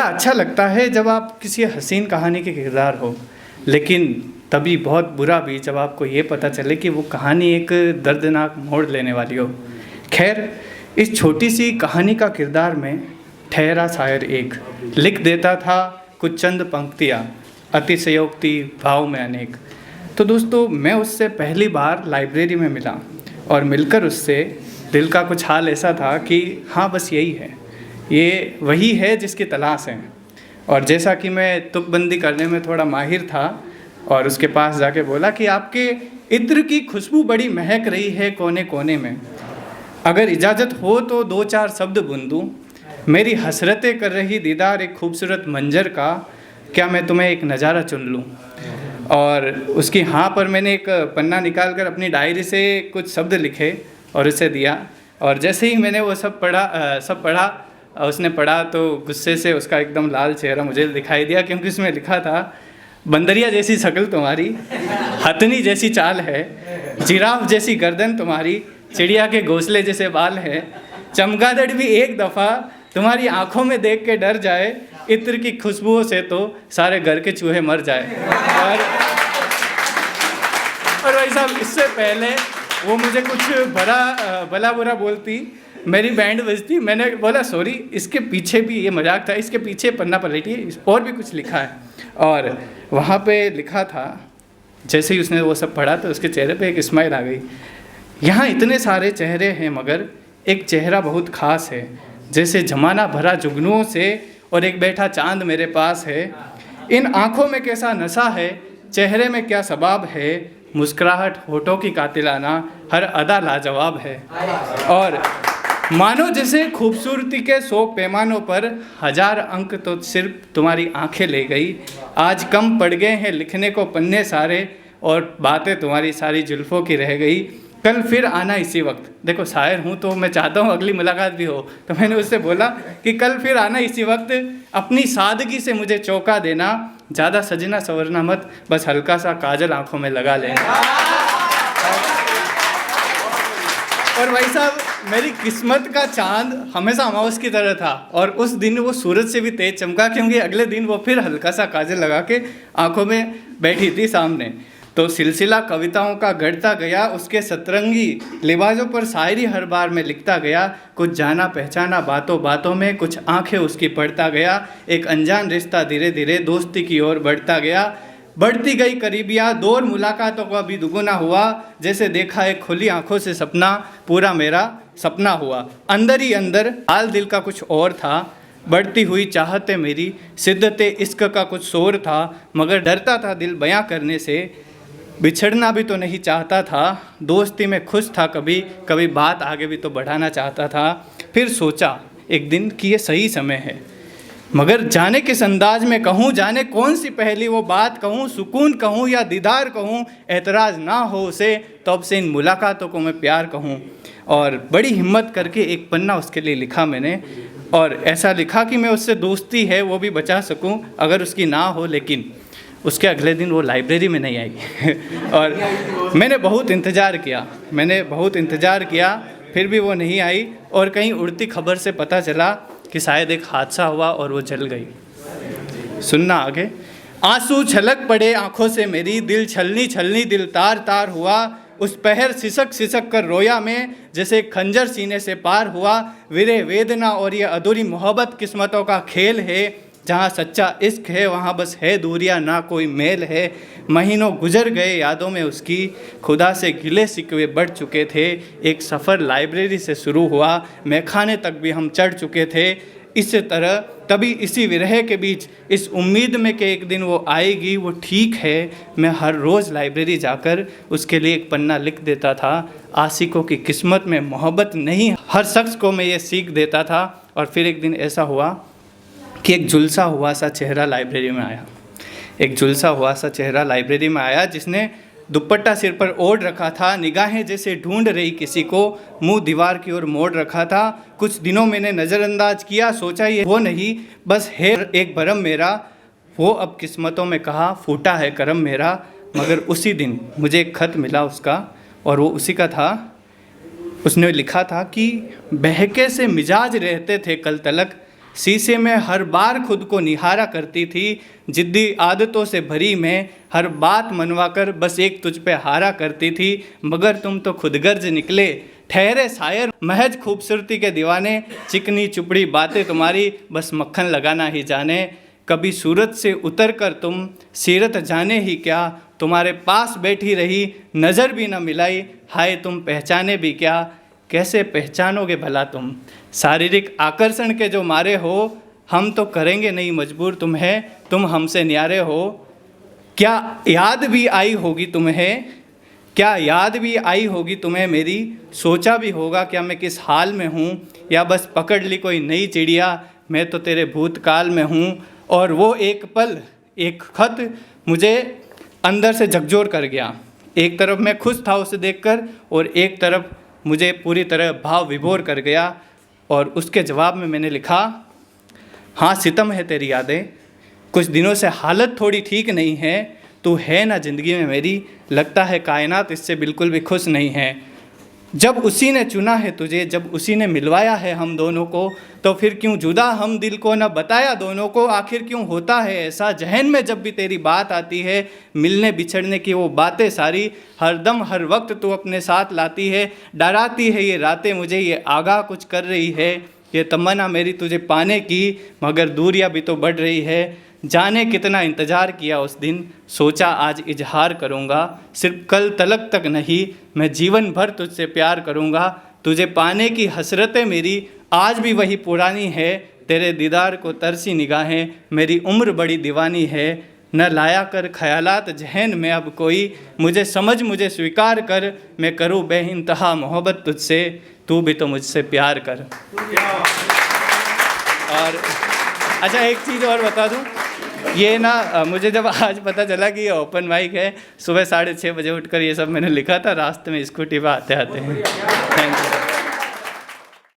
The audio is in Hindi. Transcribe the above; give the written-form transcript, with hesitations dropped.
अच्छा लगता है जब आप किसी हसीन कहानी के किरदार हो, लेकिन तभी बहुत बुरा भी जब आपको ये पता चले कि वो कहानी एक दर्दनाक मोड़ लेने वाली हो। खैर, इस छोटी सी कहानी का किरदार में ठहरा शायर एक लिख देता था कुछ चंद पंक्तियाँ, अतिशयोक्ति भाव में अनेक। तो दोस्तों, मैं उससे पहली बार लाइब्रेरी में मिला और मिलकर उससे दिल का कुछ हाल ऐसा था कि हाँ, बस यही है, ये वही है जिसकी तलाश है। और जैसा कि मैं तुकबंदी करने में थोड़ा माहिर था और उसके पास जाके बोला कि आपके इत्र की खुशबू बड़ी महक रही है कोने कोने में, अगर इजाज़त हो तो दो चार शब्द बुन दूँ, मेरी हसरतें कर रही दीदार एक खूबसूरत मंजर का, क्या मैं तुम्हें एक नज़ारा चुन लूँ। और उसकी हाँ पर मैंने एक पन्ना निकाल कर अपनी डायरी से कुछ शब्द लिखे और उसे दिया। और जैसे ही मैंने वो सब पढ़ा, उसने पढ़ा तो गुस्से से उसका एकदम लाल चेहरा मुझे दिखाई दिया, क्योंकि उसमें लिखा था, बंदरिया जैसी शक्ल तुम्हारी, हथनी जैसी चाल है, जिराफ जैसी गर्दन तुम्हारी, चिड़िया के घोंसले जैसे बाल है, चमगादड़ भी एक दफ़ा तुम्हारी आंखों में देख के डर जाए, इत्र की खुशबुओं से तो सारे घर के चूहे मर जाए। और भाई साहब, इससे पहले वो मुझे कुछ भला बुरा बोलती, मेरी बैंड बजती, मैंने बोला सॉरी, इसके पीछे भी ये मजाक था, इसके पीछे पन्ना पलटिए, और भी कुछ लिखा है। और वहाँ पे लिखा था, जैसे ही उसने वो सब पढ़ा तो उसके चेहरे पे एक स्माइल आ गई। यहाँ इतने सारे चेहरे हैं मगर एक चेहरा बहुत ख़ास है, जैसे जमाना भरा जुगनुओं से और एक बैठा चांद मेरे पास है। इन आँखों में कैसा नशा है, चेहरे में क्या सबाब है, मुस्कुराहट होठों की कातिलाना, हर अदा लाजवाब है। और मानो जैसे खूबसूरती के 100 पैमानों पर 1000 अंक तो सिर्फ तुम्हारी आंखें ले गई। आज कम पड़ गए हैं लिखने को पन्ने सारे, और बातें तुम्हारी सारी जुल्फ़ों की रह गई। कल फिर आना इसी वक्त। देखो, शायर हूँ तो मैं चाहता हूँ अगली मुलाकात भी हो, तो मैंने उससे बोला कि कल फिर आना इसी वक्त, अपनी सादगी से मुझे चौंका देना, ज़्यादा सजना संवरना मत, बस हल्का सा काजल आँखों में लगा लेना। और भाई साहब, मेरी किस्मत का चांद हमेशा अमावस की तरह था, और उस दिन वो सूरज से भी तेज चमका, क्योंकि अगले दिन वो फिर हल्का सा काजल लगा के आंखों में बैठी थी सामने। तो सिलसिला कविताओं का गढ़ता गया, उसके सतरंगी लिबासों पर शायरी हर बार में लिखता गया, कुछ जाना पहचाना बातों बातों में, कुछ आंखें उसकी पढ़ता गया, एक अनजान रिश्ता धीरे धीरे दोस्ती की ओर बढ़ता गया। बढ़ती गई करीबियाँ, दौर मुलाकातों का भी दुगुना हुआ, जैसे देखा एक खुली आंखों से सपना, पूरा मेरा सपना हुआ। अंदर ही अंदर हाल दिल का कुछ और था, बढ़ती हुई चाहते मेरी, शिद्दते इश्क का कुछ शोर था, मगर डरता था दिल बयां करने से, बिछड़ना भी तो नहीं चाहता था, दोस्ती में खुश था कभी कभी, बात आगे भी तो बढ़ाना चाहता था। फिर सोचा एक दिन कि ये सही समय है, मगर जाने किस अंदाज में कहूँ, जाने कौन सी पहली वो बात कहूँ, सुकून कहूँ या दीदार कहूँ, एतराज़ ना हो उसे तो अब से इन मुलाकातों को मैं प्यार कहूँ। और बड़ी हिम्मत करके एक पन्ना उसके लिए लिखा मैंने, और ऐसा लिखा कि मैं उससे दोस्ती है वो भी बचा सकूँ अगर उसकी ना हो। लेकिन उसके अगले दिन वो लाइब्रेरी में नहीं आई और मैंने बहुत इंतज़ार किया, फिर भी वो नहीं आई। और कहीं उड़ती खबर से पता चला कि शायद एक हादसा हुआ और वो जल गई। सुनना आगे। आंसू छलक पड़े आंखों से मेरी, दिल छलनी छलनी दिल तार तार हुआ, उस पहर सिसक सिसक कर रोया मैं, जैसे खंजर सीने से पार हुआ। विरह वेदना और ये अधूरी मोहब्बत किस्मतों का खेल है, जहाँ सच्चा इश्क है वहाँ बस है दूरियाँ, ना कोई मेल है। महीनों गुजर गए यादों में उसकी, खुदा से गिले शिकवे बढ़ चुके थे। एक सफ़र लाइब्रेरी से शुरू हुआ, मैखाने तक भी हम चढ़ चुके थे। इसी तरह तभी इसी विरह के बीच इस उम्मीद में कि एक दिन वो आएगी, वो ठीक है, मैं हर रोज़ लाइब्रेरी जाकर उसके लिए एक पन्ना लिख देता था। आशिकों की किस्मत में मोहब्बत नहीं, हर शख्स को मैं ये सीख देता था। और फिर एक दिन ऐसा हुआ कि एक झुलसा हुआ सा चेहरा लाइब्रेरी में आया, जिसने दुपट्टा सिर पर ओढ़ रखा था, निगाहें जैसे ढूंढ रही किसी को, मुंह दीवार की ओर मोड़ रखा था। कुछ दिनों मैंने नज़रअंदाज किया, सोचा ये वो नहीं बस है एक भरम मेरा, वो अब किस्मतों में कहा फूटा है करम मेरा। मगर उसी दिन मुझे एक खत मिला उसका, और वो उसी का था। उसने लिखा था कि बहके से मिजाज रहते थे कल तलक, शीशे में हर बार खुद को निहारा करती थी। जिद्दी आदतों से भरी मैं हर बात मनवा कर बस एक तुझ पे हारा करती थी, मगर तुम तो खुदगर्ज निकले ठहरे शायर महज खूबसूरती के दीवाने। चिकनी चुपड़ी बातें तुम्हारी बस मक्खन लगाना ही जाने। कभी सूरत से उतर कर तुम सीरत जाने ही क्या, तुम्हारे पास बैठी रही नज़र भी न मिलाई। हाय तुम पहचाने भी क्या, कैसे पहचानोगे भला तुम। शारीरिक आकर्षण के जो मारे हो, हम तो करेंगे नहीं मजबूर तुम्हें, तुम हमसे न्यारे हो। क्या याद भी आई होगी तुम्हें, क्या याद भी आई होगी तुम्हें मेरी। सोचा भी होगा क्या मैं किस हाल में हूँ, या बस पकड़ ली कोई नई चिड़िया, मैं तो तेरे भूतकाल में हूँ। और वो एक पल एक खत मुझे अंदर से झकझोर कर गया। एक तरफ मैं खुश था उसे देखकर, और एक तरफ मुझे पूरी तरह भाव विभोर कर गया। और उसके जवाब में मैंने लिखा, हाँ सितम है तेरी यादें, कुछ दिनों से हालत थोड़ी ठीक नहीं है। तू है ना ज़िंदगी में मेरी, लगता है कायनात इससे बिल्कुल भी खुश नहीं है। जब उसी ने चुना है तुझे, जब उसी ने मिलवाया है हम दोनों को, तो फिर क्यों जुदा हम दिल को न बताया दोनों को। आखिर क्यों होता है ऐसा जहन में जब भी तेरी बात आती है, मिलने बिछड़ने की वो बातें सारी हर दम हर वक्त तू अपने साथ लाती है। डराती है ये रातें मुझे, ये आगाह कुछ कर रही है, ये तमन्ना मेरी तुझे पाने की, मगर दूरियां भी तो बढ़ रही है। जाने कितना इंतज़ार किया उस दिन, सोचा आज इजहार करूँगा। सिर्फ कल तलक तक नहीं, मैं जीवन भर तुझसे प्यार करूँगा। तुझे पाने की हसरतें मेरी आज भी वही पुरानी है, तेरे दीदार को तरसी निगाहें मेरी उम्र बड़ी दीवानी है। न लाया कर ख़यालात जहन में अब कोई, मुझे समझ मुझे स्वीकार कर, मैं करूँ बेइंतहा मोहब्बत तुझसे, तू भी तो मुझसे प्यार कर। और अच्छा एक चीज़ और बता दूँ, ये ना मुझे जब आज पता चला कि ये ओपन माइक है, सुबह 6:30 बजे उठकर ये सब मैंने लिखा था रास्ते में स्कूटी पर आते आते हैं। Thank you.